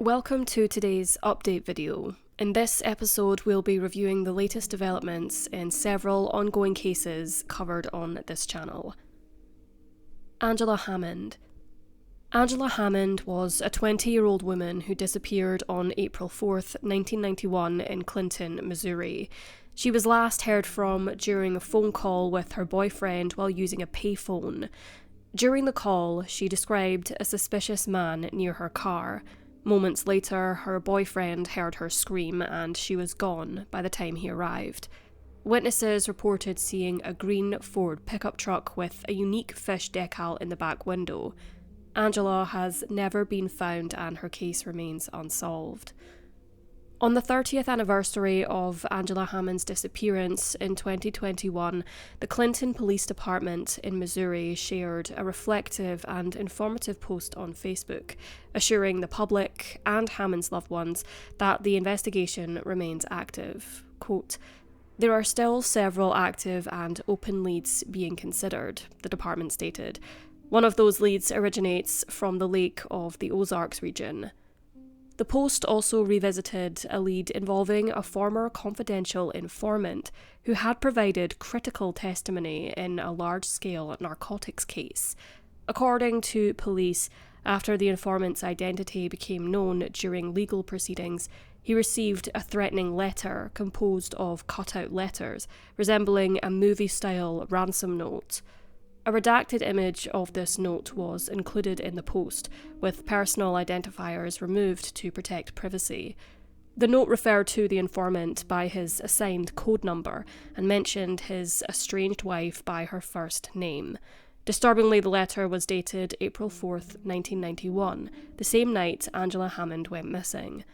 Welcome to today's update video. In this episode, we'll be reviewing the latest developments in several ongoing cases covered on this channel. Angela Hammond. Angela Hammond was a 20-year-old woman who disappeared on April 4th, 1991 in Clinton, Missouri. She was last heard from during a phone call with her boyfriend while using a payphone. During the call, she described a suspicious man near her car. Moments later, her boyfriend heard her scream and she was gone by the time he arrived. Witnesses reported seeing a green Ford pickup truck with a unique fish decal in the back window. Angela has never been found and her case remains unsolved. On the 30th anniversary of Angela Hammond's disappearance in 2021, the Clinton Police Department in Missouri shared a reflective and informative post on Facebook, assuring the public and Hammond's loved ones that the investigation remains active. Quote, "There are still several active and open leads being considered," the department stated. One of those leads originates from the Lake of the Ozarks region. The post also revisited a lead involving a former confidential informant who had provided critical testimony in a large-scale narcotics case. According to police, after the informant's identity became known during legal proceedings, he received a threatening letter composed of cut-out letters, resembling a movie-style ransom note. A redacted image of this note was included in the post, with personal identifiers removed to protect privacy. The note referred to the informant by his assigned code number and mentioned his estranged wife by her first name. Disturbingly, the letter was dated April 4th, 1991, the same night Angela Hammond went missing.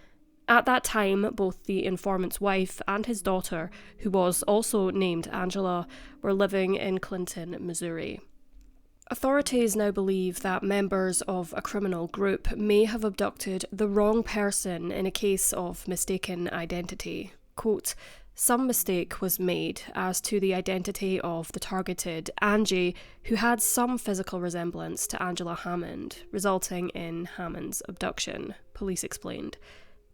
At that time, both the informant's wife and his daughter, who was also named Angela, were living in Clinton, Missouri. Authorities now believe that members of a criminal group may have abducted the wrong person in a case of mistaken identity. Quote, "Some mistake was made as to the identity of the targeted, Angie, who had some physical resemblance to Angela Hammond, resulting in Hammond's abduction," police explained.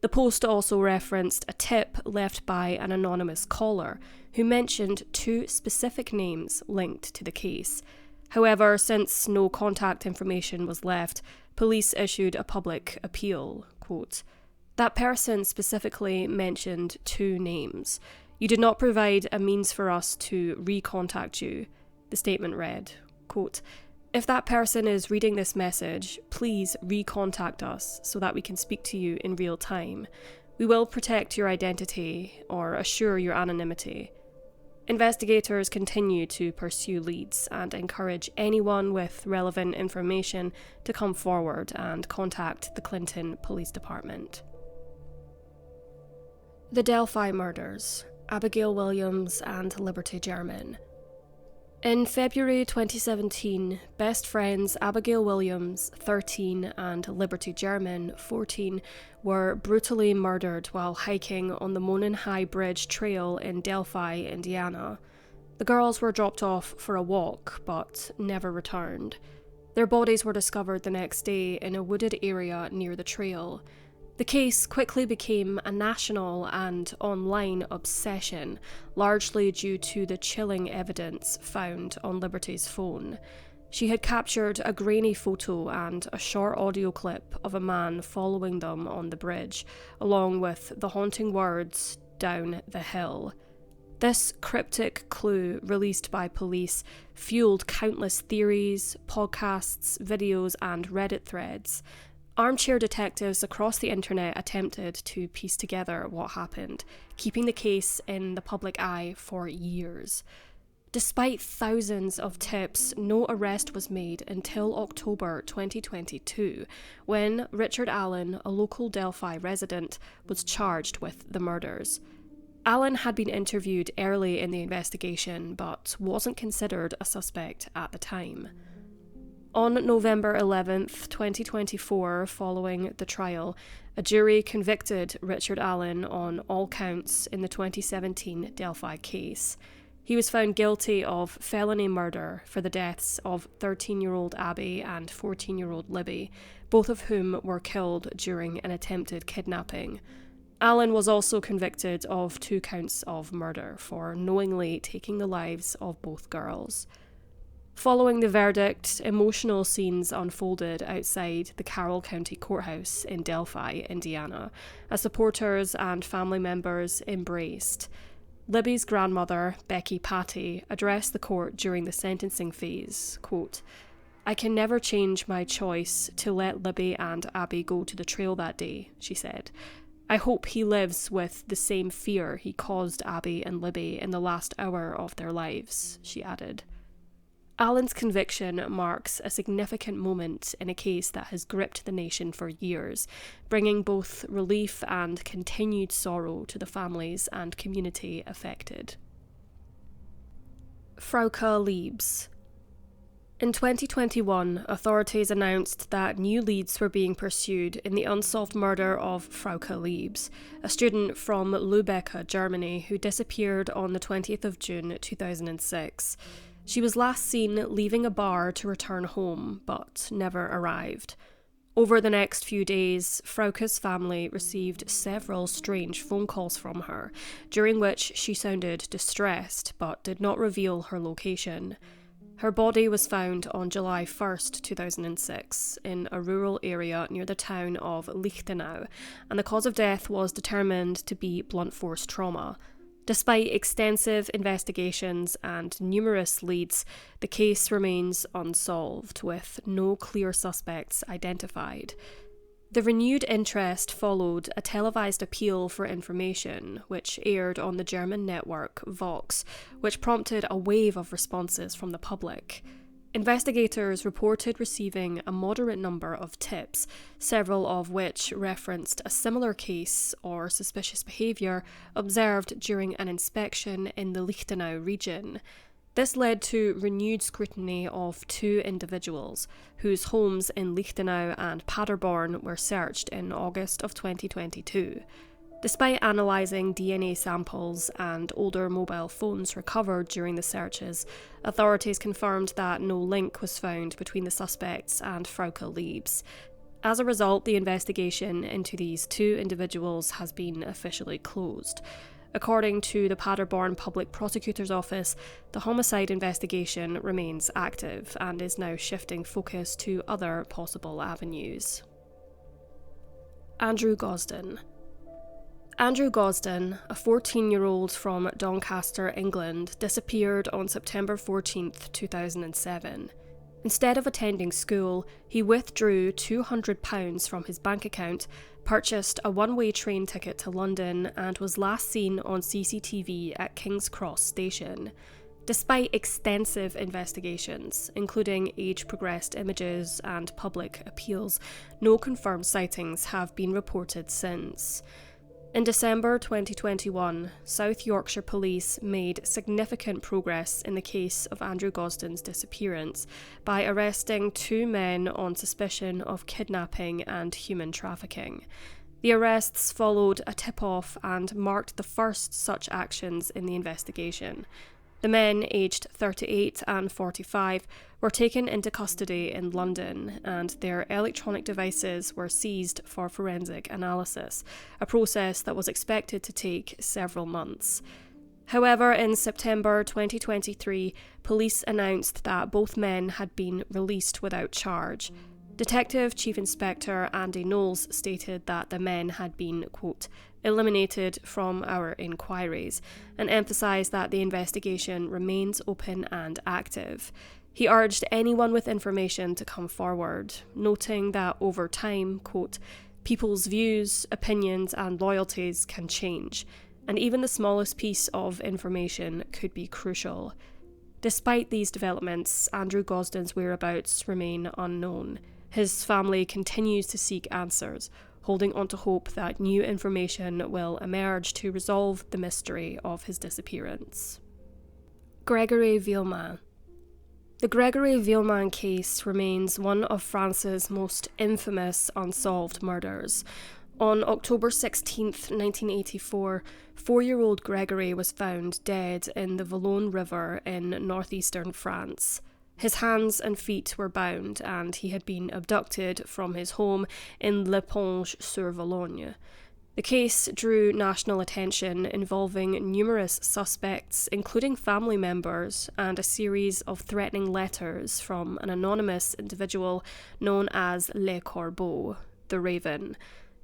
The post also referenced a tip left by an anonymous caller who mentioned two specific names linked to the case. However, since no contact information was left, police issued a public appeal. Quote, "That person specifically mentioned two names. You did not provide a means for us to recontact you," the statement read. Quote, "If that person is reading this message, please recontact us so that we can speak to you in real time. We will protect your identity or assure your anonymity." Investigators continue to pursue leads and encourage anyone with relevant information to come forward and contact the Clinton Police Department. The Delphi murders, Abigail Williams and Liberty German. In February 2017, best friends Abigail Williams, 13, and Liberty German, 14, were brutally murdered while hiking on the Monon High Bridge Trail in Delphi, Indiana. The girls were dropped off for a walk, but never returned. Their bodies were discovered the next day in a wooded area near the trail. The case quickly became a national and online obsession, largely due to the chilling evidence found on Liberty's phone. She had captured a grainy photo and a short audio clip of a man following them on the bridge, along with the haunting words, "Down the hill." This cryptic clue, released by police, fueled countless theories, podcasts, videos, and Reddit threads. Armchair detectives across the internet attempted to piece together what happened, keeping the case in the public eye for years. Despite thousands of tips, no arrest was made until October 2022, when Richard Allen, a local Delphi resident, was charged with the murders. Allen had been interviewed early in the investigation, but wasn't considered a suspect at the time. On November 11th, 2024, following the trial, a jury convicted Richard Allen on all counts in the 2017 Delphi case. He was found guilty of felony murder for the deaths of 13-year-old Abby and 14-year-old Libby, both of whom were killed during an attempted kidnapping. Allen was also convicted of 2 counts of murder for knowingly taking the lives of both girls. Following the verdict, emotional scenes unfolded outside the Carroll County Courthouse in Delphi, Indiana, as supporters and family members embraced. Libby's grandmother, Becky Patty, addressed the court during the sentencing phase, quote, "I can never change my choice to let Libby and Abby go to the trail that day," she said. "I hope he lives with the same fear he caused Abby and Libby in the last hour of their lives," she added. Allen's conviction marks a significant moment in a case that has gripped the nation for years, bringing both relief and continued sorrow to the families and community affected. Frauke Liebs. In 2021, authorities announced that new leads were being pursued in the unsolved murder of Frauke Liebs, a student from Lübeck, Germany, who disappeared on the 20th of June 2006. She was last seen leaving a bar to return home, but never arrived. Over the next few days, Frauke's family received several strange phone calls from her, during which she sounded distressed but did not reveal her location. Her body was found on July 1st, 2006, in a rural area near the town of Lichtenau, and the cause of death was determined to be blunt force trauma. Despite extensive investigations and numerous leads, the case remains unsolved, with no clear suspects identified. The renewed interest followed a televised appeal for information, which aired on the German network Vox, which prompted a wave of responses from the public. Investigators reported receiving a moderate number of tips, several of which referenced a similar case or suspicious behaviour observed during an inspection in the Lichtenau region. This led to renewed scrutiny of 2 individuals, whose homes in Lichtenau and Paderborn were searched in August of 2022. Despite analysing DNA samples and older mobile phones recovered during the searches, authorities confirmed that no link was found between the suspects and Frauke Liebs. As a result, the investigation into these 2 individuals has been officially closed. According to the Paderborn Public Prosecutor's Office, the homicide investigation remains active and is now shifting focus to other possible avenues. Andrew Gosden. Andrew Gosden, a 14-year-old from Doncaster, England, disappeared on September 14, 2007. Instead of attending school, he withdrew £200 from his bank account, purchased a one-way train ticket to London, and was last seen on CCTV at King's Cross Station. Despite extensive investigations, including age-progressed images and public appeals, no confirmed sightings have been reported since. In December 2021, South Yorkshire Police made significant progress in the case of Andrew Gosden's disappearance by arresting 2 men on suspicion of kidnapping and human trafficking. The arrests followed a tip-off and marked the first such actions in the investigation. The men, aged 38 and 45, were taken into custody in London, and their electronic devices were seized for forensic analysis, a process that was expected to take several months. However, in September 2023, police announced that both men had been released without charge. Detective Chief Inspector Andy Knowles stated that the men had been, quote, eliminated from our inquiries, and emphasised that the investigation remains open and active. He urged anyone with information to come forward, noting that over time, quote, people's views, opinions and loyalties can change, and even the smallest piece of information could be crucial. Despite these developments, Andrew Gosden's whereabouts remain unknown. His family continues to seek answers, holding on to hope that new information will emerge to resolve the mystery of his disappearance. Gregory Villemin. The Gregory Villemin case remains one of France's most infamous unsolved murders. On October 16th, 1984, 4-year-old Gregory was found dead in the Valognes River in northeastern France. His hands and feet were bound, and he had been abducted from his home in L'Éponge-sur-Vologne. The case drew national attention, involving numerous suspects, including family members, and a series of threatening letters from an anonymous individual known as Le Corbeau, the Raven.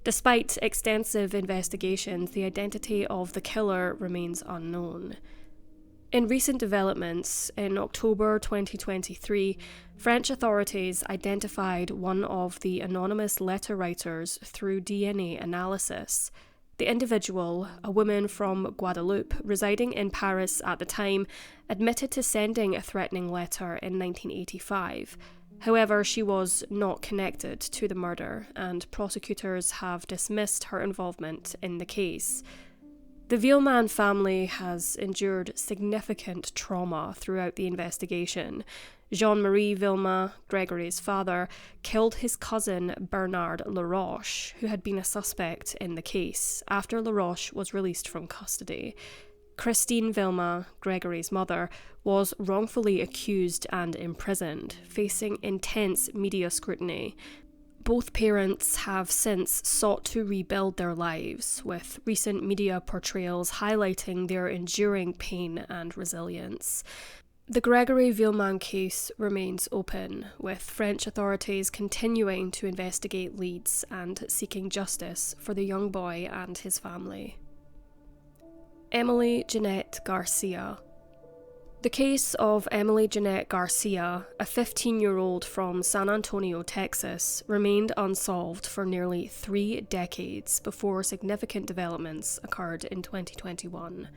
Despite extensive investigations, the identity of the killer remains unknown. In recent developments, in October 2023, French authorities identified one of the anonymous letter writers through DNA analysis. The individual, a woman from Guadeloupe residing in Paris at the time, admitted to sending a threatening letter in 1985. However, she was not connected to the murder, and prosecutors have dismissed her involvement in the case. The Villemin family has endured significant trauma throughout the investigation. Jean-Marie Villemin, Gregory's father, killed his cousin Bernard Laroche, who had been a suspect in the case, after Laroche was released from custody. Christine Villemin, Gregory's mother, was wrongfully accused and imprisoned, facing intense media scrutiny. Both parents have since sought to rebuild their lives, with recent media portrayals highlighting their enduring pain and resilience. The Gregory Villemin case remains open, with French authorities continuing to investigate leads and seeking justice for the young boy and his family. Emily Jeanette Garcia. The case of Emily Jeanette Garcia, a 15-year-old from San Antonio, Texas, remained unsolved for nearly 3 decades before significant developments occurred in 2021.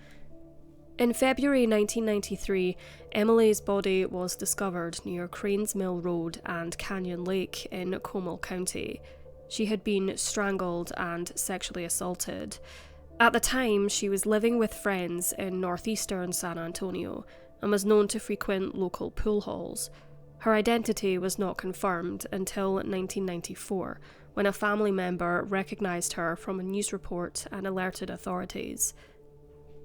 In February 1993, Emily's body was discovered near Cranes Mill Road and Canyon Lake in Comal County. She had been strangled and sexually assaulted. At the time, she was living with friends in northeastern San Antonio and was known to frequent local pool halls. Her identity was not confirmed until 1994, when a family member recognised her from a news report and alerted authorities.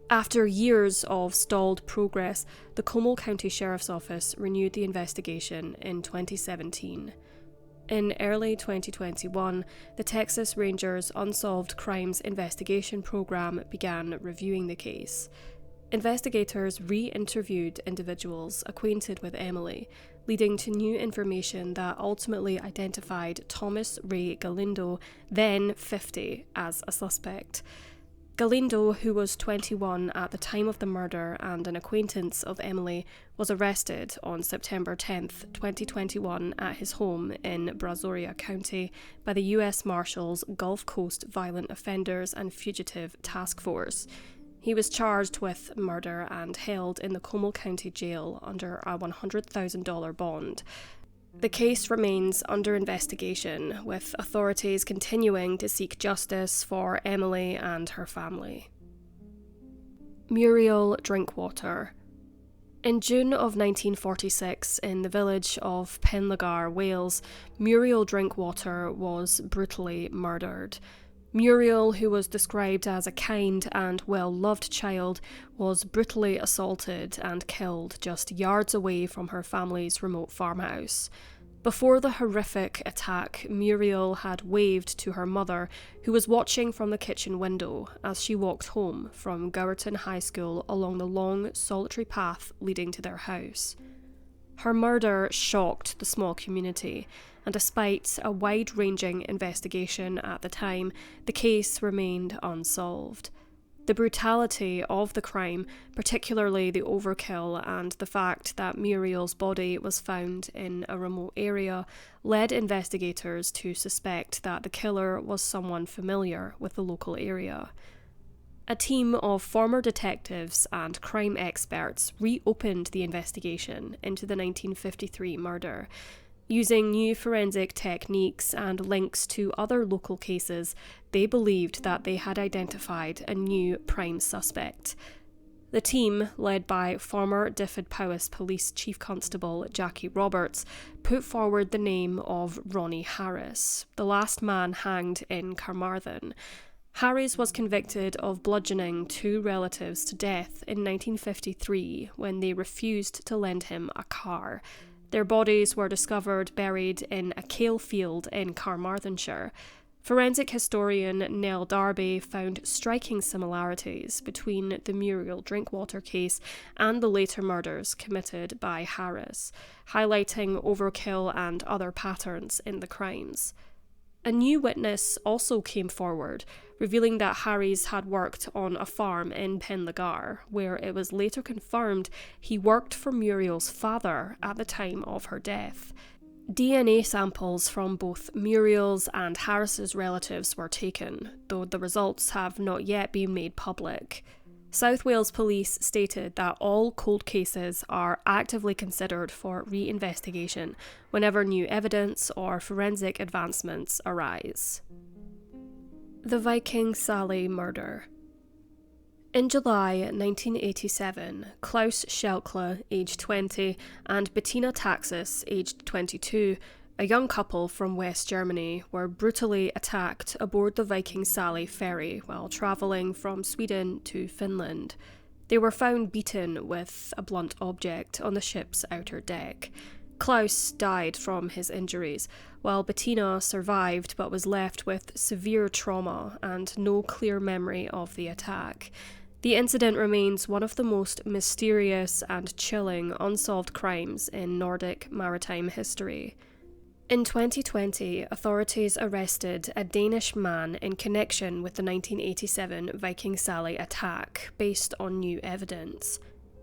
After years of stalled progress, the Comal County Sheriff's Office renewed the investigation in 2017. In early 2021, the Texas Rangers Unsolved Crimes Investigation Program began reviewing the case. Investigators re-interviewed individuals acquainted with Emily, leading to new information that ultimately identified Thomas Ray Galindo, then 50, as a suspect. Galindo, who was 21 at the time of the murder and an acquaintance of Emily, was arrested on September 10, 2021 at his home in Brazoria County by the U.S. Marshals Gulf Coast Violent Offenders and Fugitive Task Force. He was charged with murder and held in the Comal County Jail under a $100,000 bond. The case remains under investigation, with authorities continuing to seek justice for Emily and her family. Muriel Drinkwater. In June of 1946, in the village of Penlagar, Wales, Muriel Drinkwater was brutally murdered. Muriel, who was described as a kind and well-loved child, was brutally assaulted and killed just yards away from her family's remote farmhouse. Before the horrific attack, Muriel had waved to her mother, who was watching from the kitchen window as she walked home from Gowerton High School along the long, solitary path leading to their house. Her murder shocked the small community, and despite a wide-ranging investigation at the time, the case remained unsolved. The brutality of the crime, particularly the overkill and the fact that Muriel's body was found in a remote area, led investigators to suspect that the killer was someone familiar with the local area. A team of former detectives and crime experts reopened the investigation into the 1953 murder. Using new forensic techniques and links to other local cases, they believed that they had identified a new prime suspect. The team, led by former Dyfed Powys Police Chief Constable Jackie Roberts, put forward the name of Ronnie Harris, the last man hanged in Carmarthen. Harris was convicted of bludgeoning 2 relatives to death in 1953 when they refused to lend him a car. Their bodies were discovered buried in a kale field in Carmarthenshire. Forensic historian Nell Darby found striking similarities between the Muriel Drinkwater case and the later murders committed by Harris, highlighting overkill and other patterns in the crimes. A new witness also came forward, revealing that Harris had worked on a farm in Penlegar, where it was later confirmed he worked for Muriel's father at the time of her death. DNA samples from both Muriel's and Harris's relatives were taken, though the results have not yet been made public. South Wales Police stated that all cold cases are actively considered for re-investigation whenever new evidence or forensic advancements arise. The Viking Sally murder. In July 1987, Klaus Schelkle, aged 20, and Bettina Taxis, aged 22, a young couple from West Germany, were brutally attacked aboard the Viking Sally ferry while travelling from Sweden to Finland. They were found beaten with a blunt object on the ship's outer deck. Klaus died from his injuries, while Bettina survived but was left with severe trauma and no clear memory of the attack. The incident remains one of the most mysterious and chilling unsolved crimes in Nordic maritime history. In 2020, authorities arrested a Danish man in connection with the 1987 Viking Sally attack, based on new evidence.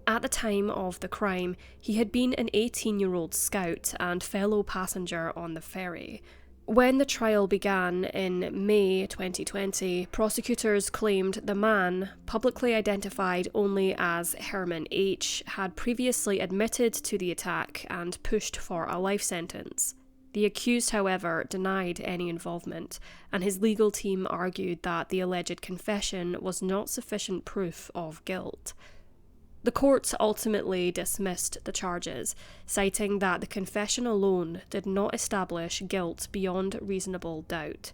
At the time of the crime, he had been an 18-year-old scout and fellow passenger on the ferry. When the trial began in May 2020, prosecutors claimed the man, publicly identified only as Herman H., had previously admitted to the attack and pushed for a life sentence. The accused, however, denied any involvement, and his legal team argued that the alleged confession was not sufficient proof of guilt. The court ultimately dismissed the charges, citing that the confession alone did not establish guilt beyond reasonable doubt.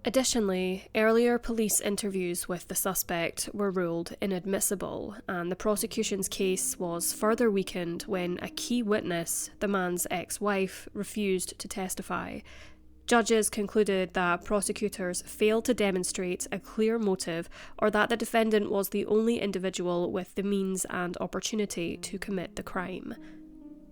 Additionally, earlier police interviews with the suspect were ruled inadmissible, and the prosecution's case was further weakened when a key witness, the man's ex-wife, refused to testify. Judges concluded that prosecutors failed to demonstrate a clear motive or that the defendant was the only individual with the means and opportunity to commit the crime.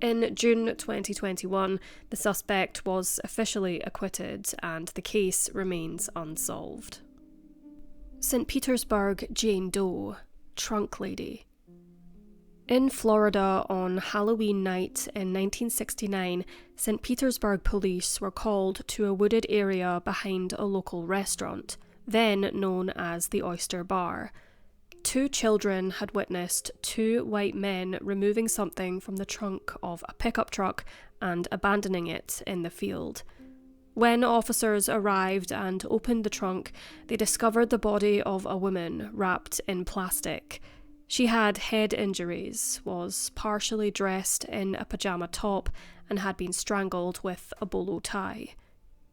In June 2021, the suspect was officially acquitted and the case remains unsolved. St. Petersburg Jane Doe, Trunk Lady. In Florida on Halloween night in 1969, St. Petersburg police were called to a wooded area behind a local restaurant, then known as the Oyster Bar. 2 children had witnessed 2 white men removing something from the trunk of a pickup truck and abandoning it in the field. When officers arrived and opened the trunk, they discovered the body of a woman wrapped in plastic. She had head injuries, was partially dressed in a pajama top, and had been strangled with a bolo tie.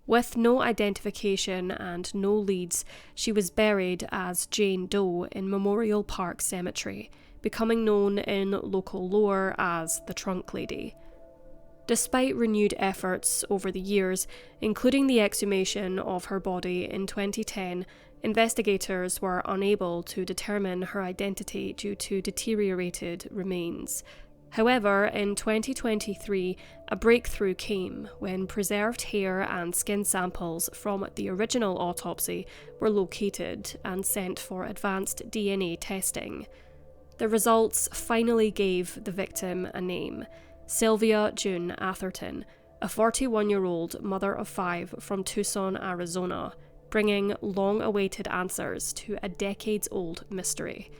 With no identification and no leads, she was buried as Jane Doe in Memorial Park Cemetery, becoming known in local lore as the Trunk Lady. Despite renewed efforts over the years, including the exhumation of her body in 2010, investigators were unable to determine her identity due to deteriorated remains. However, in 2023, a breakthrough came when preserved hair and skin samples from the original autopsy were located and sent for advanced DNA testing. The results finally gave the victim a name: Sylvia June Atherton, a 41-year-old mother of 5 from Tucson, Arizona, bringing long-awaited answers to a decades-old mystery.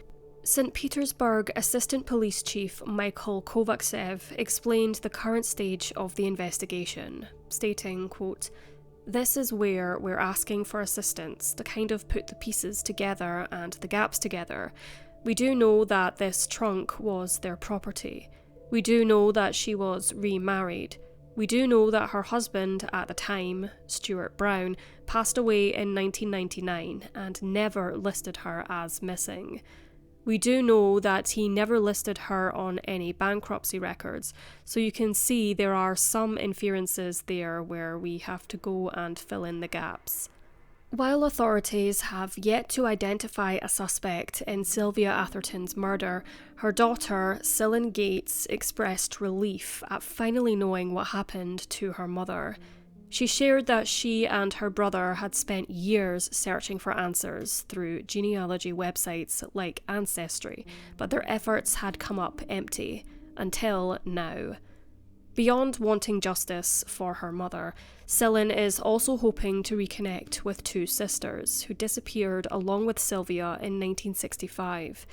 St. Petersburg Assistant Police Chief Michael Kovaksev explained the current stage of the investigation, stating, quote, "This is where we're asking for assistance to kind of put the pieces together and the gaps together. We do know that this trunk was their property. We do know that she was remarried. We do know that her husband at the time, Stuart Brown, passed away in 1999 and never listed her as missing. We do know that he never listed her on any bankruptcy records, so you can see there are some inferences there where we have to go and fill in the gaps. While authorities have yet to identify a suspect in Sylvia Atherton's murder, her daughter, Cyllen Gates, expressed relief at finally knowing what happened to her mother. She shared that she and her brother had spent years searching for answers through genealogy websites like Ancestry, but their efforts had come up empty, until now. Beyond wanting justice for her mother, Cyllen is also hoping to reconnect with two sisters who disappeared along with Sylvia in 1965.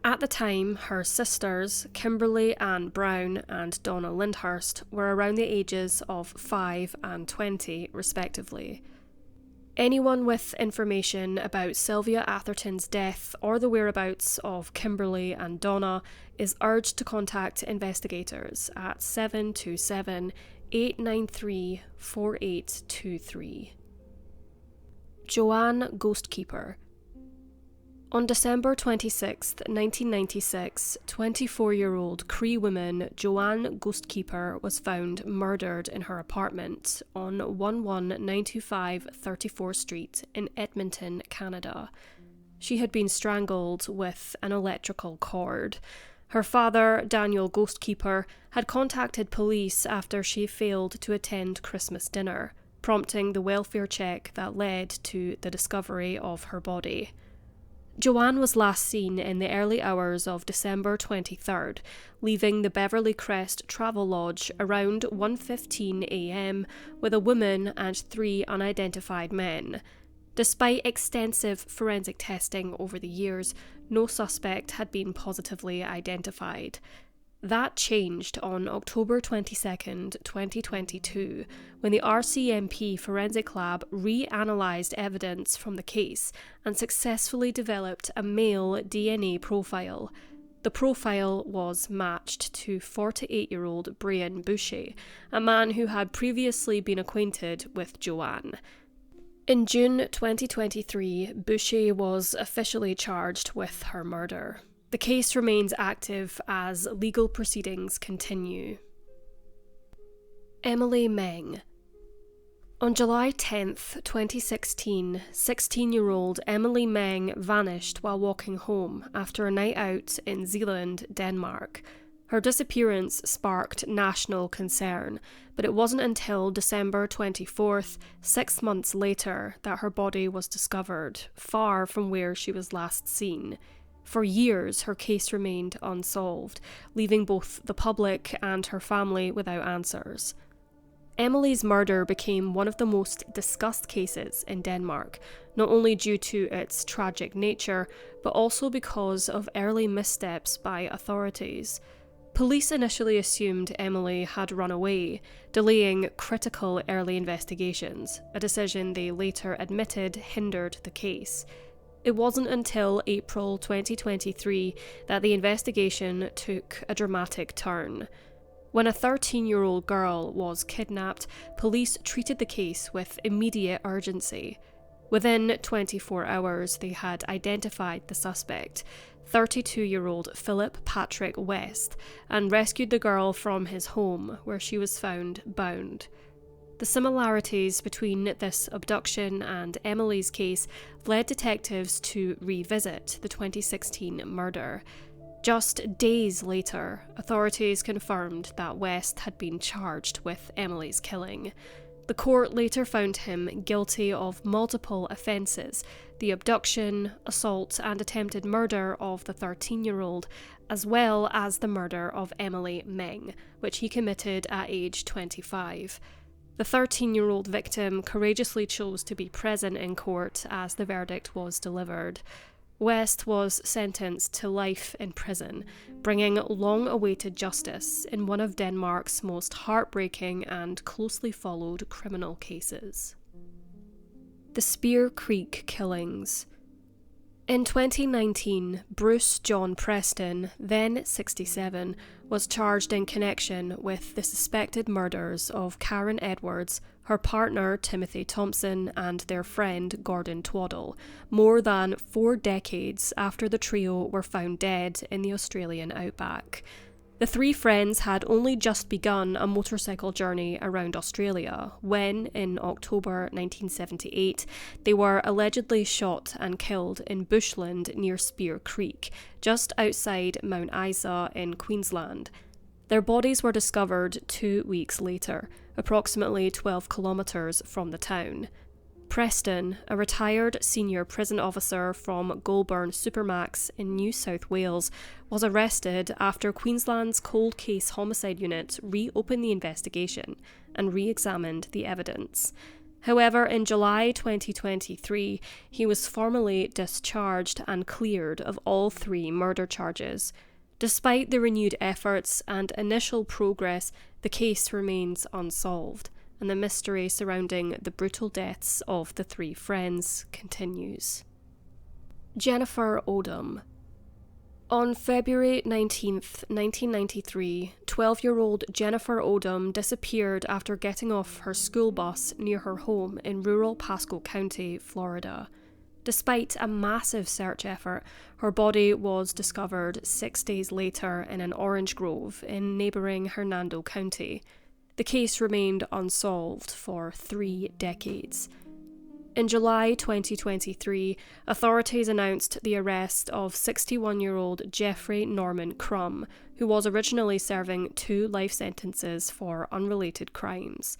At the time, her sisters, Kimberly Ann Brown and Donna Lyndhurst, were around the ages of 5 and 20, respectively. Anyone with information about Sylvia Atherton's death or the whereabouts of Kimberly and Donna is urged to contact investigators at 727-893-4823. Joanne Ghostkeeper. On December 26, 1996, 24-year-old Cree woman Joanne Ghostkeeper was found murdered in her apartment on 11925 34th Street in Edmonton, Canada. She had been strangled with an electrical cord. Her father, Daniel Ghostkeeper, had contacted police after she failed to attend Christmas dinner, prompting the welfare check that led to the discovery of her body. Joanne was last seen in the early hours of December 23rd, leaving the Beverly Crest Travel Lodge around 1:15 a.m. with a woman and 3 unidentified men. Despite extensive forensic testing over the years, no suspect had been positively identified. That changed on October 22, 2022, when the RCMP Forensic Lab reanalyzed evidence from the case and successfully developed a male DNA profile. The profile was matched to 48-year-old Brian Boucher, a man who had previously been acquainted with Joanne. In June 2023, Boucher was officially charged with her murder. The case remains active as legal proceedings continue. Emily Meng. On July 10, 2016, 16-year-old Emily Meng vanished while walking home after a night out in Zealand, Denmark. Her disappearance sparked national concern, but it wasn't until December 24th, 6 months later, that her body was discovered, far from where she was last seen. For years, her case remained unsolved, leaving both the public and her family without answers. Emily's murder became one of the most discussed cases in Denmark, not only due to its tragic nature, but also because of early missteps by authorities. Police initially assumed Emily had run away, delaying critical early investigations, a decision they later admitted hindered the case. It wasn't until April 2023 that the investigation took a dramatic turn. When a 13-year-old girl was kidnapped, police treated the case with immediate urgency. Within 24 hours, they had identified the suspect, 32-year-old Philip Patrick West, and rescued the girl from his home, where she was found bound. The similarities between this abduction and Emily's case led detectives to revisit the 2016 murder. Just days later, authorities confirmed that West had been charged with Emily's killing. The court later found him guilty of multiple offences: the abduction, assault and attempted murder of the 13-year-old, as well as the murder of Emily Meng, which he committed at age 25. The 13-year-old victim courageously chose to be present in court as the verdict was delivered. West was sentenced to life in prison, bringing long-awaited justice in one of Denmark's most heartbreaking and closely followed criminal cases. The Spear Creek Killings. In 2019, Bruce John Preston, then 67, was charged in connection with the suspected murders of Karen Edwards, her partner Timothy Thompson, and their friend Gordon Twaddle, more than 4 decades after the trio were found dead in the Australian outback. The 3 friends had only just begun a motorcycle journey around Australia when, in October 1978, they were allegedly shot and killed in bushland near Spear Creek, just outside Mount Isa in Queensland. Their bodies were discovered 2 weeks later, approximately 12 kilometres from the town. Preston, a retired senior prison officer from Goulburn Supermax in New South Wales, was arrested after Queensland's Cold Case Homicide Unit reopened the investigation and re-examined the evidence. However, in July 2023, he was formally discharged and cleared of all 3 murder charges. Despite the renewed efforts and initial progress, the case remains unsolved, and the mystery surrounding the brutal deaths of the 3 friends continues. Jennifer Odom. On February 19, 1993, 12-year-old Jennifer Odom disappeared after getting off her school bus near her home in rural Pasco County, Florida. Despite a massive search effort, her body was discovered 6 days later in an orange grove in neighbouring Hernando County. The case remained unsolved for 3 decades. In July 2023, authorities announced the arrest of 61-year-old Jeffrey Norman Crum, who was originally serving 2 life sentences for unrelated crimes.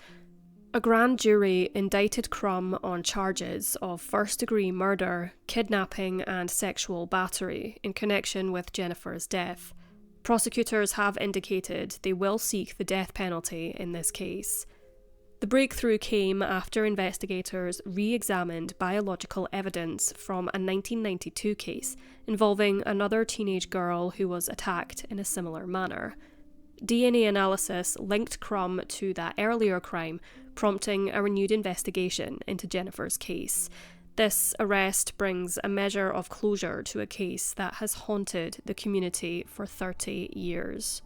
A grand jury indicted Crum on charges of first-degree murder, kidnapping, and sexual battery in connection with Jennifer's death. Prosecutors have indicated they will seek the death penalty in this case. The breakthrough came after investigators re-examined biological evidence from a 1992 case involving another teenage girl who was attacked in a similar manner. DNA analysis linked Crum to that earlier crime, prompting a renewed investigation into Jennifer's case. This arrest brings a measure of closure to a case that has haunted the community for 30 years.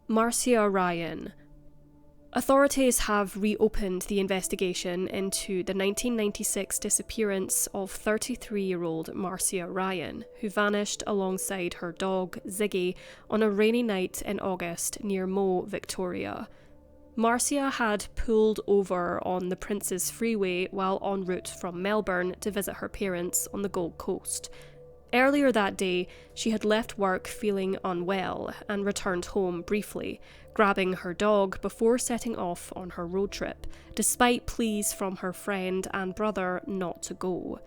Marcia Ryan. Authorities have reopened the investigation into the 1996 disappearance of 33-year-old Marcia Ryan, who vanished alongside her dog, Ziggy, on a rainy night in August near Myuu, Victoria. Marcia had pulled over on the Princes Freeway while en route from Melbourne to visit her parents on the Gold Coast. Earlier that day, she had left work feeling unwell and returned home briefly, grabbing her dog before setting off on her road trip, despite pleas from her friend and brother not to go.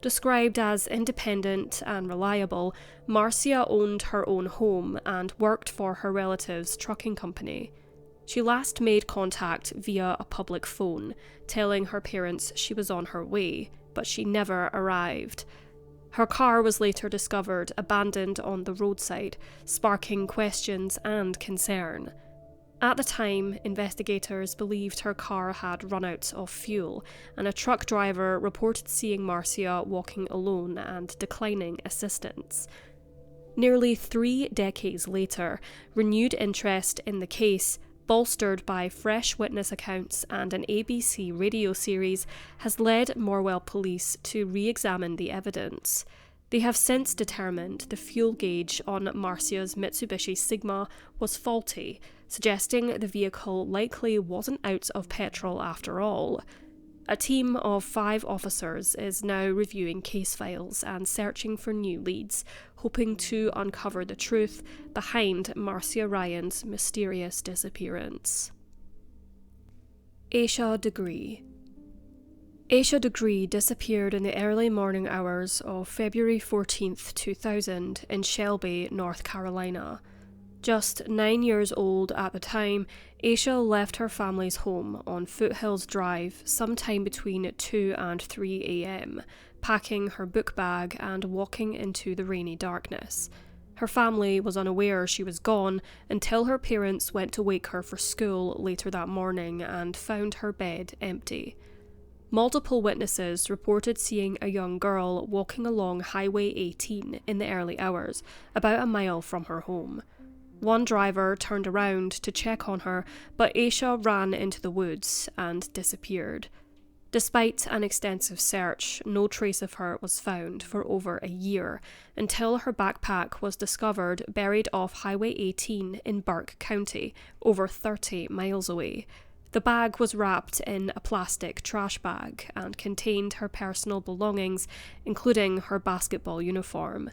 Described as independent and reliable, Marcia owned her own home and worked for her relative's trucking company. She last made contact via a public phone, telling her parents she was on her way, but she never arrived. Her car was later discovered abandoned on the roadside, sparking questions and concern. At the time, investigators believed her car had run out of fuel, and a truck driver reported seeing Marcia walking alone and declining assistance. Nearly 3 decades later, renewed interest in the case, bolstered by fresh witness accounts and an ABC radio series, has led Morwell Police to re-examine the evidence. They have since determined the fuel gauge on Marcia's Mitsubishi Sigma was faulty, suggesting the vehicle likely wasn't out of petrol after all. A team of 5 officers is now reviewing case files and searching for new leads, hoping to uncover the truth behind Marcia Ryan's mysterious disappearance. S.D.D.C. S.D.D.C disappeared in the early morning hours of February 14, 2000 in Shelby, North Carolina. Just 9 years old at the time, Aisha left her family's home on Foothills Drive sometime between 2 and 3 a.m, packing her book bag and walking into the rainy darkness. Her family was unaware she was gone until her parents went to wake her for school later that morning and found her bed empty. Multiple witnesses reported seeing a young girl walking along Highway 18 in the early hours, about a mile from her home. One driver turned around to check on her, but Aisha ran into the woods and disappeared. Despite an extensive search, no trace of her was found for over a year, until her backpack was discovered buried off Highway 18 in Burke County, over 30 miles away. The bag was wrapped in a plastic trash bag and contained her personal belongings, including her basketball uniform.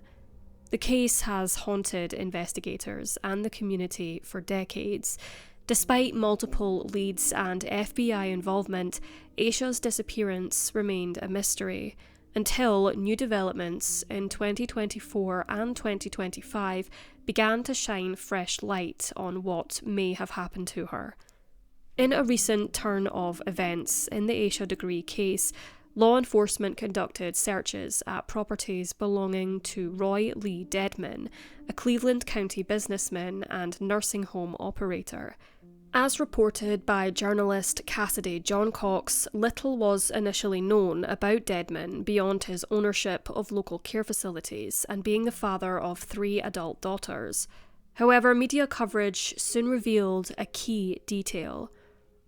The case has haunted investigators and the community for decades. Despite multiple leads and FBI involvement, Aisha's disappearance remained a mystery, until new developments in 2024 and 2025 began to shine fresh light on what may have happened to her. In a recent turn of events in the S.D.D.C case, law enforcement conducted searches at properties belonging to Roy Lee Dedman, a Cleveland County businessman and nursing home operator. As reported by journalist Cassidy John Cox, little was initially known about Dedman beyond his ownership of local care facilities and being the father of 3 adult daughters. However, media coverage soon revealed a key detail.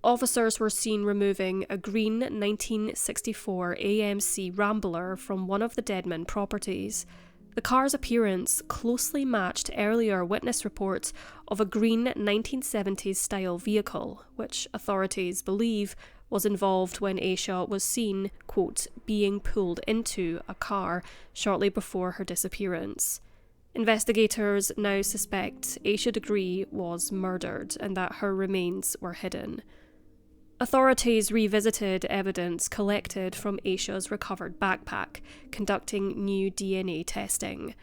Officers were seen removing a green 1964 AMC Rambler from one of the Dedman properties. The car's appearance closely matched earlier witness reports of a green 1970s-style vehicle, which authorities believe was involved when Aisha was seen, quote, being pulled into a car shortly before her disappearance. Investigators now suspect S.D.C was murdered and that her remains were hidden. Authorities revisited evidence collected from Aisha's recovered backpack, conducting new DNA testing.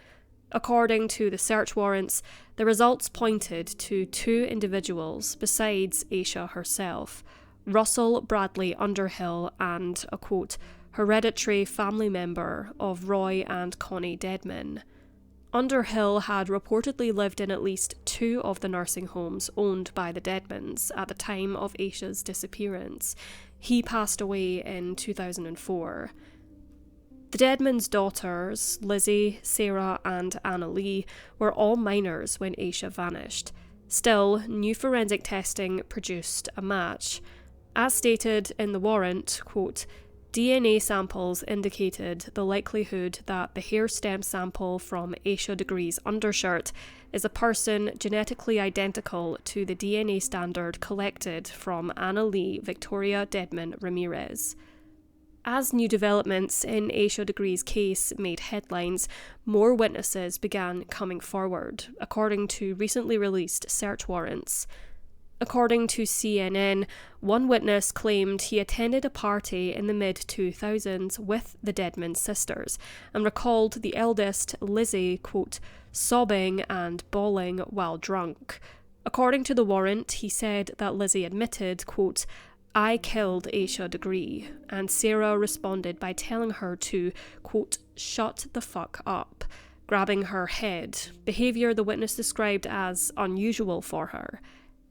According to the search warrants, the results pointed to 2 individuals besides Aisha herself, Russell Bradley Underhill and a, quote, hereditary family member of Roy and Connie Dedman. Underhill had reportedly lived in at least 2 of the nursing homes owned by the Dedmans at the time of Aisha's disappearance. He passed away in 2004. The Dedmans' daughters, Lizzie, Sarah and Anna Lee, were all minors when Aisha vanished. Still, new forensic testing produced a match. As stated in the warrant, quote, DNA samples indicated the likelihood that the hair stem sample from S.D.C's undershirt is a person genetically identical to the DNA standard collected from Anna Lee Victoria Dedman Ramirez. As new developments in S.D.C's case made headlines, more witnesses began coming forward, according to recently released search warrants. According to CNN, one witness claimed he attended a party in the mid-2000s with the Dedman sisters and recalled the eldest, Lizzie, quote, sobbing and bawling while drunk. According to the warrant, he said that Lizzie admitted, quote, I killed S.D.C, and Sarah responded by telling her to, quote, shut the fuck up, grabbing her head, behaviour the witness described as unusual for her.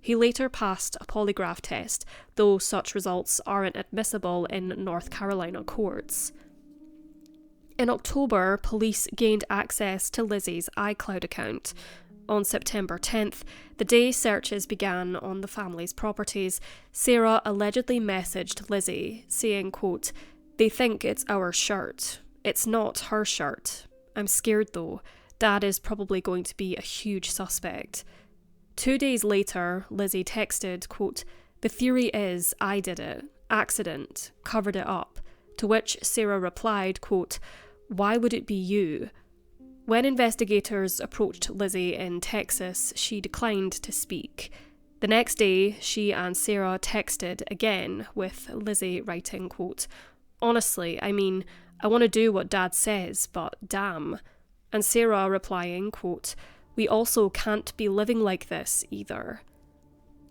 He later passed a polygraph test, though such results aren't admissible in North Carolina courts. In October, police gained access to Lizzie's iCloud account. On September 10th, the day searches began on the family's properties, Sarah allegedly messaged Lizzie, saying, quote, they think it's our shirt. It's not her shirt. I'm scared though. Dad is probably going to be a huge suspect. 2 days later, Lizzie texted, quote, the theory is I did it, accident, covered it up, to which Sarah replied, quote, why would it be you? When investigators approached Lizzie in Texas, she declined to speak. The next day, she and Sarah texted again, with Lizzie writing, quote, honestly, I mean, I want to do what Dad says, but damn. And Sarah replying, quote, we also can't be living like this either.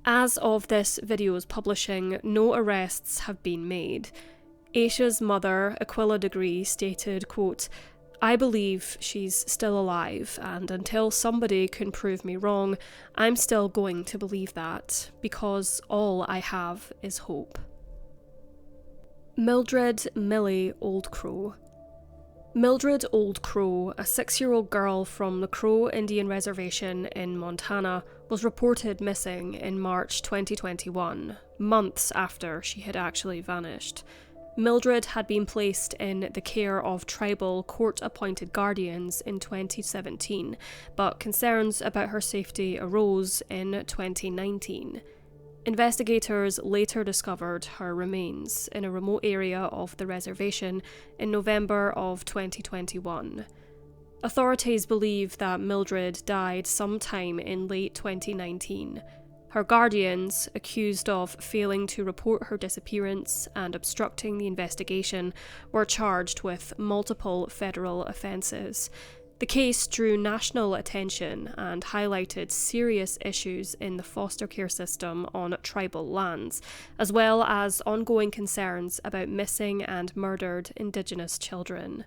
As of this video's publishing, no arrests have been made. Aisha's mother, Aquila Degree, stated, quote, I believe she's still alive, and until somebody can prove me wrong, I'm still going to believe that, because all I have is hope. Mildred Millie Old Crow. Mildred Old Crow, a 6-year-old girl from the Crow Indian Reservation in Montana, was reported missing in March 2021, months after she had actually vanished. Mildred had been placed in the care of tribal court-appointed guardians in 2017, but concerns about her safety arose in 2019. Investigators later discovered her remains in a remote area of the reservation in November of 2021. Authorities believe that Mildred died sometime in late 2019. Her guardians, accused of failing to report her disappearance and obstructing the investigation, were charged with multiple federal offences. The case drew national attention and highlighted serious issues in the foster care system on tribal lands, as well as ongoing concerns about missing and murdered Indigenous children.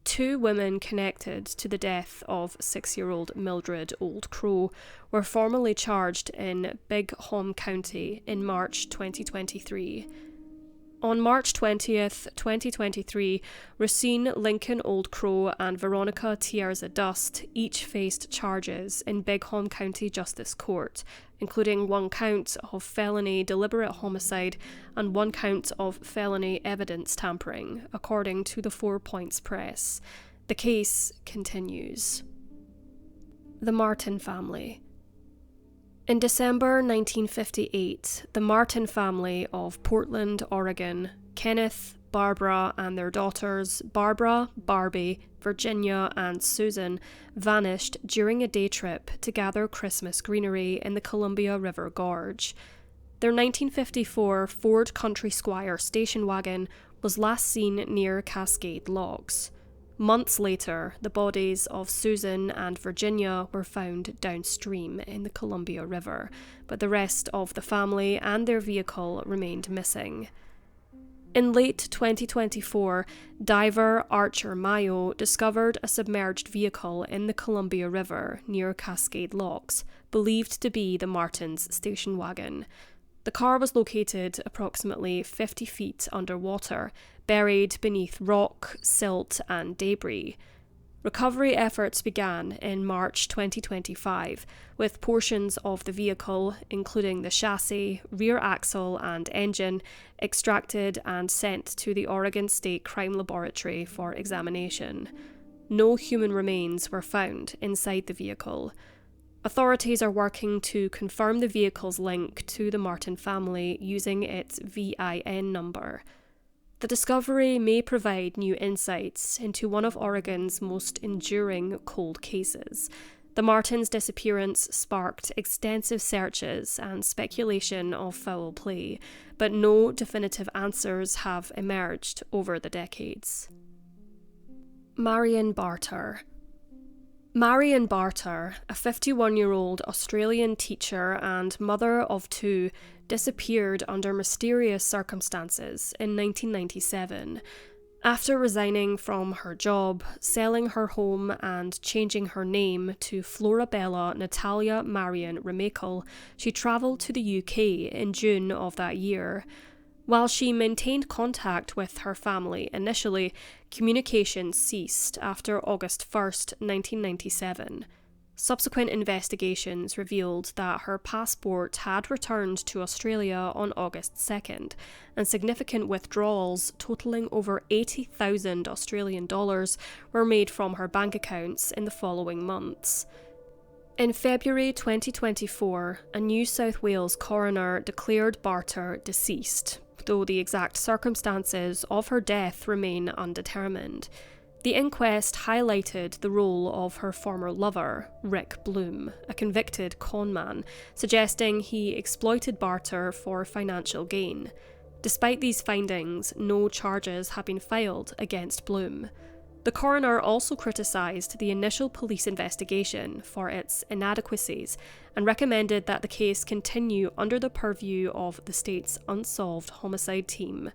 2 women connected to the death of 6-year-old Mildred Old Crow were formally charged in Bighorn County in March 2023. On March 20th, 2023, Racine Lincoln Old Crow and Veronica Tierza Dust each faced charges in Bighorn County Justice Court, including 1 count of felony deliberate homicide and 1 count of felony evidence tampering, according to the 4 Points Press. The case continues. The Martin family. In December 1958, the Martin family of Portland, Oregon, Kenneth, Barbara, and their daughters Barbara, Barbie, Virginia, and Susan vanished during a day trip to gather Christmas greenery in the Columbia River Gorge. Their 1954 Ford Country Squire station wagon was last seen near Cascade Locks. Months later, the bodies of Susan and Virginia were found downstream in the Columbia River, but the rest of the family and their vehicle remained missing. In late 2024, diver Archer Myuu discovered a submerged vehicle in the Columbia River near Cascade Locks, believed to be the Martins' station wagon. The car was located approximately 50 feet underwater, buried beneath rock, silt, and debris. Recovery efforts began in March 2025, with portions of the vehicle, including the chassis, rear axle, and engine, extracted and sent to the Oregon State Crime Laboratory for examination. No human remains were found inside the vehicle. Authorities are working to confirm the vehicle's link to the Martin family using its VIN number. The discovery may provide new insights into one of Oregon's most enduring cold cases. The Martins' disappearance sparked extensive searches and speculation of foul play, but no definitive answers have emerged over the decades. Marion Barter. Marion Barter, a 51-year-old Australian teacher and mother of 2, disappeared under mysterious circumstances in 1997. After resigning from her job, selling her home and changing her name to Florabella Natalia Marion Remakel, she travelled to the UK in June of that year. While she maintained contact with her family initially, communication ceased after August 1st, 1997. Subsequent investigations revealed that her passport had returned to Australia on August 2nd, and significant withdrawals totalling over 80,000 Australian dollars were made from her bank accounts in the following months. In February 2024, a New South Wales coroner declared Barter deceased, though the exact circumstances of her death remain undetermined. The inquest highlighted the role of her former lover, Rick Bloom, a convicted conman, suggesting he exploited Barter for financial gain. Despite these findings, no charges have been filed against Bloom. The coroner also criticised the initial police investigation for its inadequacies and recommended that the case continue under the purview of the state's Unsolved Homicide Team.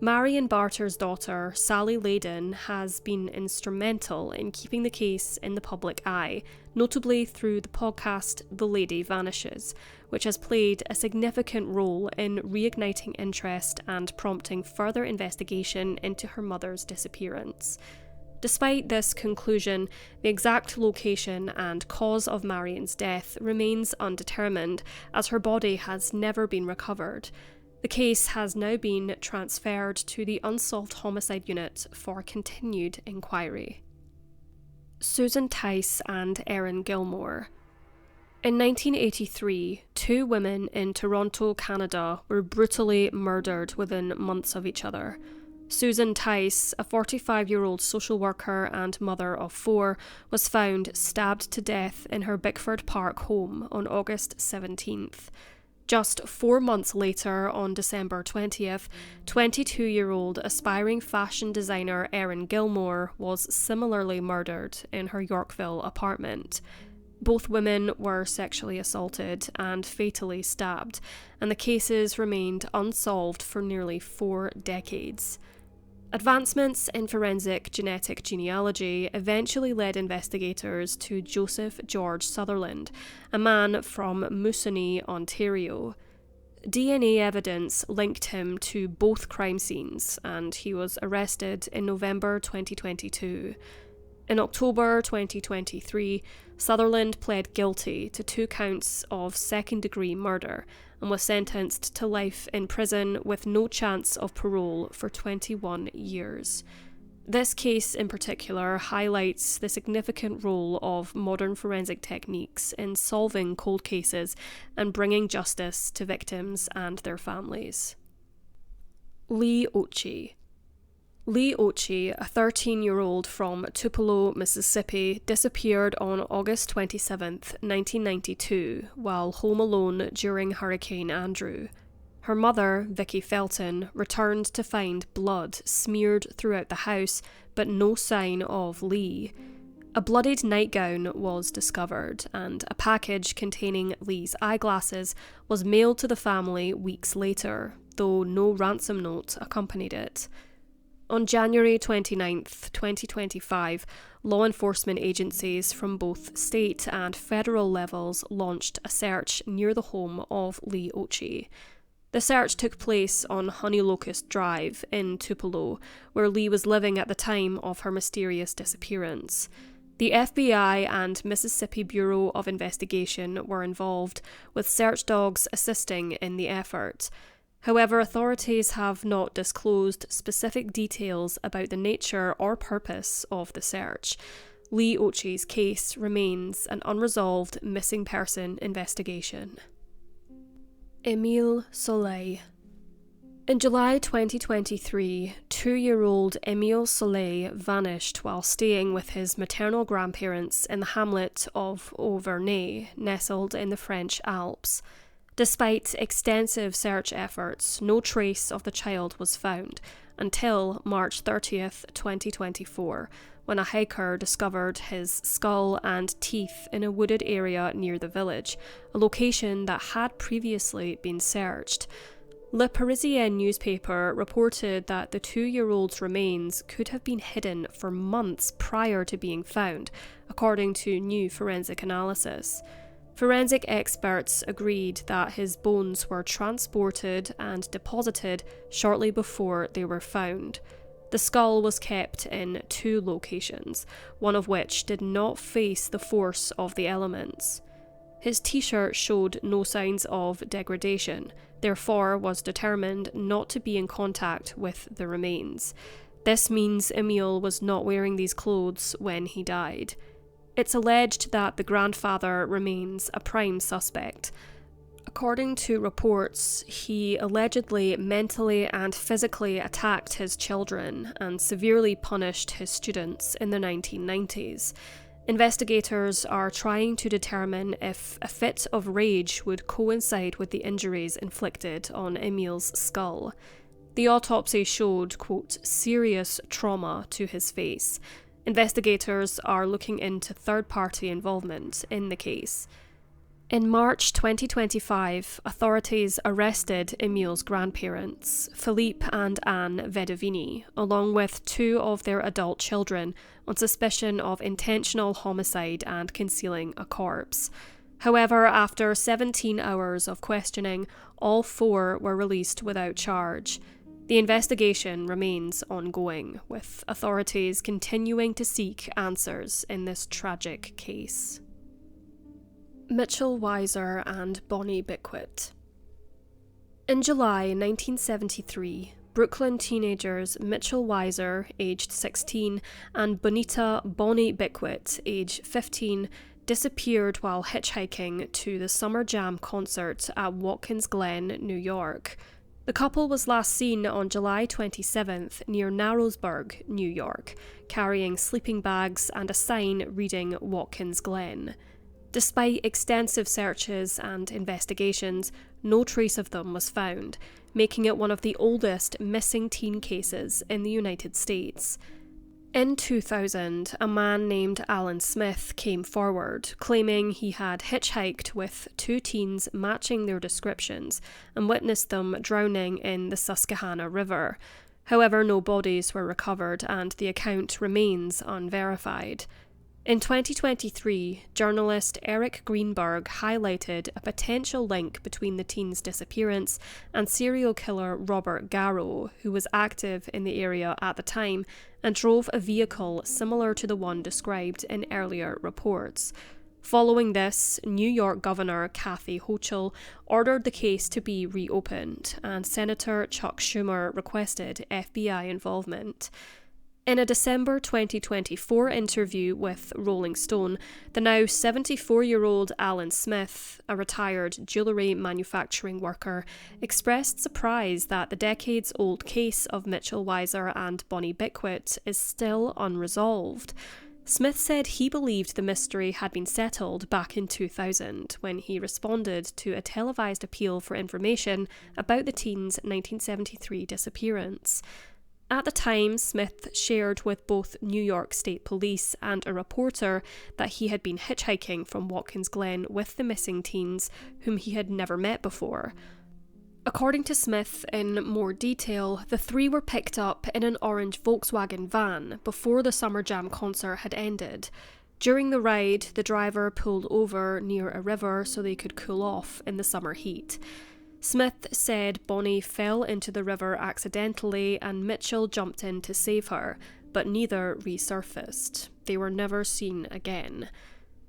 Marion Barter's daughter, Sally Layden, has been instrumental in keeping the case in the public eye, notably through the podcast The Lady Vanishes, which has played a significant role in reigniting interest and prompting further investigation into her mother's disappearance. Despite this conclusion, the exact location and cause of Marion's death remains undetermined, as her body has never been recovered. The case has now been transferred to the Unsolved Homicide Unit for continued inquiry. Susan Tice and Erin Gilmore. In 1983, two women in Toronto, Canada were brutally murdered within months of each other. Susan Tice, a 45-year-old social worker and mother of four, was found stabbed to death in her Bickford Park home on August 17th. Just 4 months later, on December 20th, 22-year-old aspiring fashion designer Erin Gilmore was similarly murdered in her Yorkville apartment. Both women were sexually assaulted and fatally stabbed, and the cases remained unsolved for nearly 4 decades. Advancements in forensic genetic genealogy eventually led investigators to Joseph George Sutherland, a man from Moosonee, Ontario. DNA evidence linked him to both crime scenes, and he was arrested in November 2022. In October 2023, Sutherland pled guilty to 2 counts of second-degree murder and was sentenced to life in prison with no chance of parole for 21 years. This case in particular highlights the significant role of modern forensic techniques in solving cold cases and bringing justice to victims and their families. C.O.A.G. C.O.A.G, a 13-year-old from Tupelo, Mississippi, disappeared on August 27, 1992, while home alone during Hurricane Andrew. Her mother, Vicky Felton, returned to find blood smeared throughout the house, but no sign of Lee. A bloodied nightgown was discovered, and a package containing Lee's eyeglasses was mailed to the family weeks later, though no ransom note accompanied it. On January 29, 2025, law enforcement agencies from both state and federal levels launched a search near the home of C.O.A.G. The search took place on Honey Locust Drive in Tupelo, where Lee was living at the time of her mysterious disappearance. The FBI and Mississippi Bureau of Investigation were involved, with search dogs assisting in the effort. However, authorities have not disclosed specific details about the nature or purpose of the search. C.O.A.G's case remains an unresolved missing person investigation. Émile Soleil. In July 2023, 2-year-old Émile Soleil vanished while staying with his maternal grandparents in the hamlet of Auvernay, nestled in the French Alps. Despite extensive search efforts, no trace of the child was found until March 30th, 2024, when a hiker discovered his skull and teeth in a wooded area near the village, a location that had previously been searched. Le Parisien newspaper reported that the 2-year-old's remains could have been hidden for months prior to being found, according to new forensic analysis. Forensic experts agreed that his bones were transported and deposited shortly before they were found. The skull was kept in 2 locations, one of which did not face the force of the elements. His t-shirt showed no signs of degradation, therefore was determined not to be in contact with the remains. This means Émile was not wearing these clothes when he died. It's alleged that the grandfather remains a prime suspect. According to reports, he allegedly mentally and physically attacked his children and severely punished his students in the 1990s. Investigators are trying to determine if a fit of rage would coincide with the injuries inflicted on Émile's skull. The autopsy showed, quote, serious trauma to his face. Investigators are looking into third-party involvement in the case. In March 2025, authorities arrested Emil's grandparents, Philippe and Anne Vedovini, along with 2 of their adult children, on suspicion of intentional homicide and concealing a corpse. However, after 17 hours of questioning, all 4 were released without charge. The investigation remains ongoing, with authorities continuing to seek answers in this tragic case. Mitchell Weiser and Bonnie Bickwit. In July 1973, Brooklyn teenagers Mitchell Weiser, aged 16, and Bonita Bonnie Bickwit, aged 15, disappeared while hitchhiking to the Summer Jam concert at Watkins Glen, New York. The couple was last seen on July 27th near Narrowsburg, New York, carrying sleeping bags and a sign reading Watkins Glen. Despite extensive searches and investigations, no trace of them was found, making it one of the oldest missing teen cases in the United States. In 2000, a man named Alan Smith came forward, claiming he had hitchhiked with 2 teens matching their descriptions and witnessed them drowning in the Susquehanna River. However, no bodies were recovered and the account remains unverified. In 2023, journalist Eric Greenberg highlighted a potential link between the teen's disappearance and serial killer Robert Garrow, who was active in the area at the time and drove a vehicle similar to the one described in earlier reports. Following this, New York Governor Kathy Hochul ordered the case to be reopened, and Senator Chuck Schumer requested FBI involvement. In a December 2024 interview with Rolling Stone, the now 74-year-old Alan Smith, a retired jewellery manufacturing worker, expressed surprise that the decades-old case of Mitchell Weiser and Bonnie Bickwit is still unresolved. Smith said he believed the mystery had been settled back in 2000 when he responded to a televised appeal for information about the teen's 1973 disappearance. At the time, Smith shared with both New York State Police and a reporter that he had been hitchhiking from Watkins Glen with the missing teens, whom he had never met before. According to Smith, in more detail, the 3 were picked up in an orange Volkswagen van before the Summer Jam concert had ended. During the ride, the driver pulled over near a river so they could cool off in the summer heat. Smith said Bonnie fell into the river accidentally and Mitchell jumped in to save her, but neither resurfaced. They were never seen again.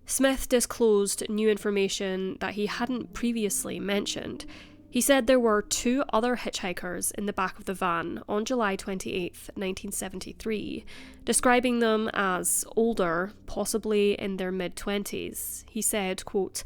Smith disclosed new information that he hadn't previously mentioned. He said there were 2 other hitchhikers in the back of the van on July 28, 1973, describing them as older, possibly in their mid-20s. He said, quote,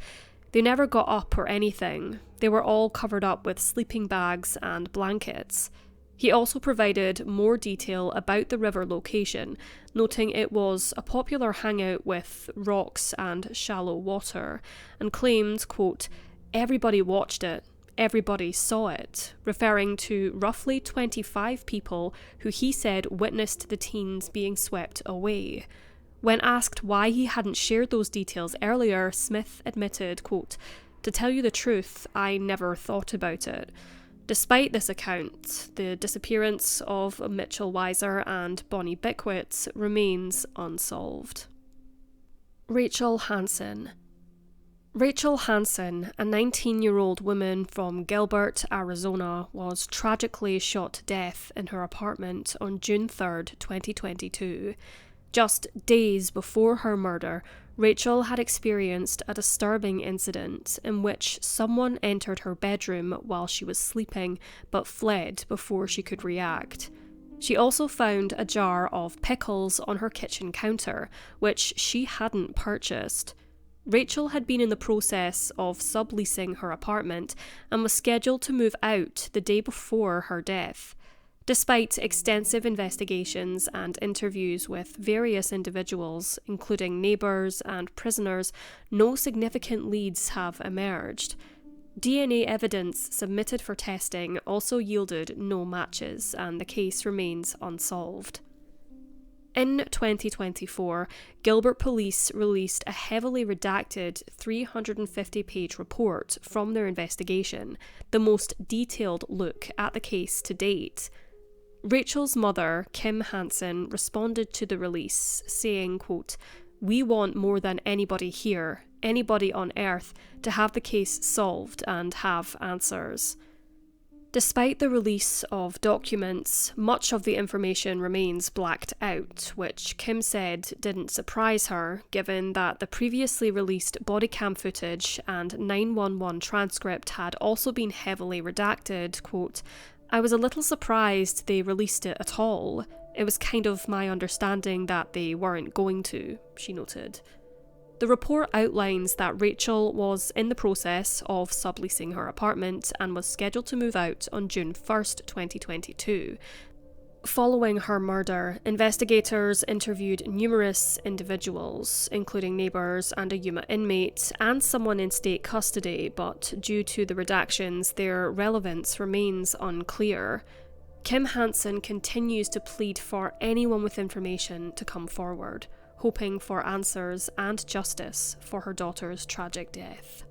"They never got up or anything. They were all covered up with sleeping bags and blankets." He also provided more detail about the river location, noting it was a popular hangout with rocks and shallow water, and claimed, quote, "Everybody watched it. Everybody saw it," referring to roughly 25 people who he said witnessed the teens being swept away. When asked why he hadn't shared those details earlier, Smith admitted, quote, "To tell you the truth, I never thought about it." Despite this account, the disappearance of Mitchell Weiser and Bonnie Bickwit remains unsolved. Rachel Hansen. Rachel Hansen, a 19-year-old woman from Gilbert, Arizona, was tragically shot to death in her apartment on June 3, 2022. Just days before her murder, Rachel had experienced a disturbing incident in which someone entered her bedroom while she was sleeping but fled before she could react. She also found a jar of pickles on her kitchen counter, which she hadn't purchased. Rachel had been in the process of subleasing her apartment and was scheduled to move out the day before her death. Despite extensive investigations and interviews with various individuals, including neighbours and prisoners, no significant leads have emerged. DNA evidence submitted for testing also yielded no matches, and the case remains unsolved. In 2024, Gilbert Police released a heavily redacted 350-page report from their investigation, the most detailed look at the case to date. Rachel's mother, Kim Hansen, responded to the release, saying, quote, "We want more than anybody here, anybody on Earth, to have the case solved and have answers." Despite the release of documents, much of the information remains blacked out, which Kim said didn't surprise her, given that the previously released body cam footage and 911 transcript had also been heavily redacted. Quote, "I was a little surprised they released it at all. It was kind of my understanding that they weren't going to," she noted. The report outlines that Rachel was in the process of subleasing her apartment and was scheduled to move out on June 1st, 2022. Following her murder, investigators interviewed numerous individuals, including neighbours and a Yuma inmate, and someone in state custody, but due to the redactions, their relevance remains unclear. Kim Hansen continues to plead for anyone with information to come forward, hoping for answers and justice for her daughter's tragic death.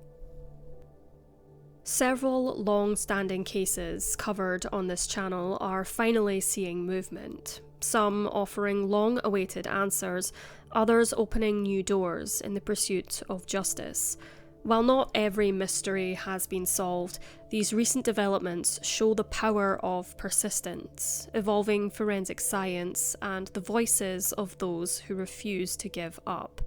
Several long-standing cases covered on this channel are finally seeing movement, some offering long-awaited answers, others opening new doors in the pursuit of justice. While not every mystery has been solved, these recent developments show the power of persistence, evolving forensic science, and the voices of those who refuse to give up.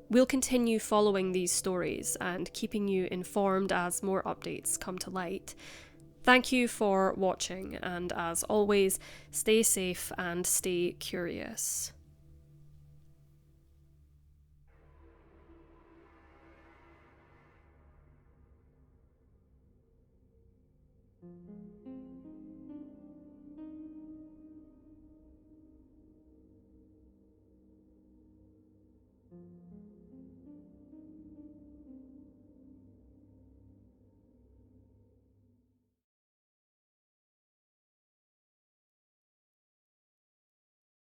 We'll continue following these stories and keeping you informed as more updates come to light. Thank you for watching, and as always, stay safe and stay curious.